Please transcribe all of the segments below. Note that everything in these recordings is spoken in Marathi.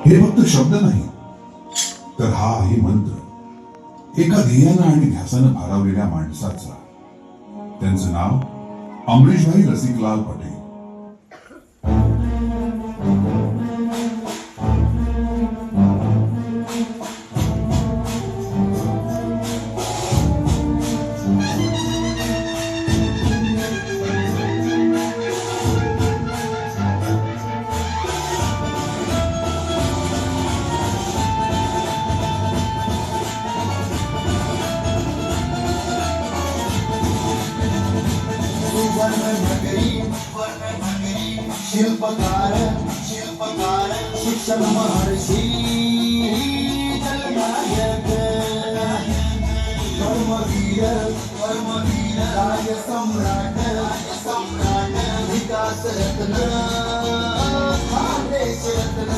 हे फक्त शब्द नाही, तर हा आहे मंत्र एका ध्येयानं आणि ध्यासानं भारावलेल्या माणसाचा. त्यांचं नाव अमरीशभाई रसिकलाल पटेल. शिल्पकार शिक्षण महर्षी जलनायक कर्मवीर राज सम्राट विकास रत्न देश रत्न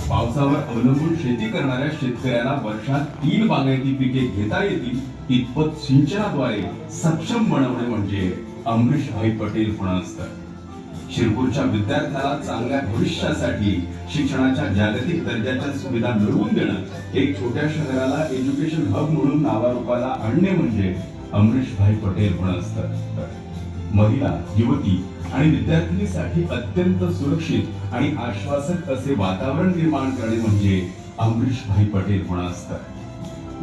पावसावर अवलंबून शेती करणाऱ्या शेतकऱ्याला वर्षात 3 बागायती पिके घेता येतील इतपत सिंचनाद्वारे सक्षम बनवणे म्हणजे अमरीशभाई पटेल होणं असतं. शिरपूरच्या विद्यार्थ्याला चांगल्या भविष्यासाठी शिक्षणाच्या जागतिक दर्जाच्या सुविधा मिळवून देणं, एक छोट्या शहराला एज्युकेशन हब म्हणून नावारूपाला आणणे म्हणजे अमरीशभाई पटेल होणं असतं. महिला, युवती आणि विद्यार्थिनीसाठी अत्यंत सुरक्षित आणि आश्वासक असे वातावरण निर्माण करणे म्हणजे अमरीशभाई पटेल होणं असतं.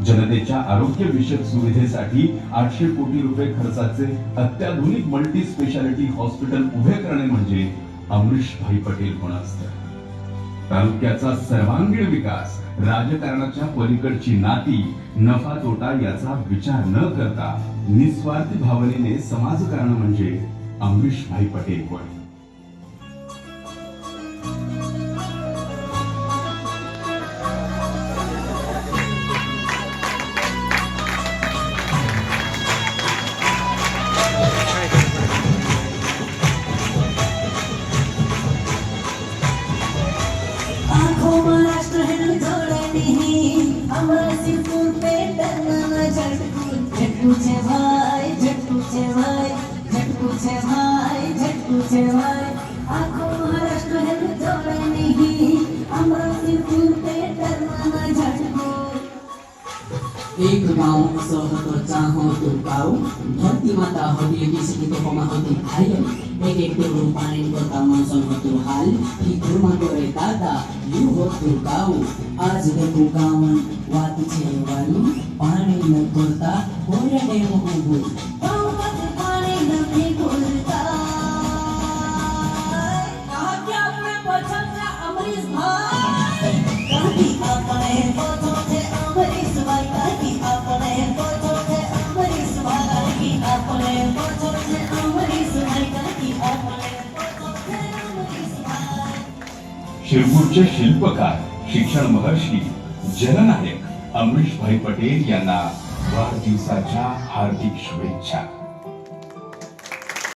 जनतेच्या आरोग्य विषयक सुविधेसाठी 800 कोटी रुपये खर्चाचे अत्याधुनिक मल्टी स्पेशालिटी हॉस्पिटल उभे करणे म्हणजे अमरीशभाई पटेल होणं असतं. तालुक्याचा सर्वांगीण विकास, राजकारणाच्या पलीकडची नाती, नफा तोटा याचा विचार न करता निस्वार्थी भावनेने समाजकारण म्हणजे अमरीशभाई पटेल होय. एक गाँव सहतो चाहो तो गाँव धरती माता होती किसी तो कमा होती घायल एक टुकड़ो पानी को मौसम होतो हाल ही धुमा करे दादा यू होतो गाँव आज देखो गाँव वाती छे वाली पानी न करता कोरे ने मोहबू गाँव मत पानी न करता कहा क्या अपने पसंद का अमरीश भाई कभी अपने पसंद से अमरीश भाई कभी अपने पसंद से अमरीश भाई कभी अपने पसंद से अमरीश भाई कभी अपने पसंद से अमरीश भाई. शिरपूरचे शिल्पकार, शिक्षण महर्षी, जननायक अमरीशभाई पटेल यांना वाढदिवसाच्या हार्दिक शुभेच्छा.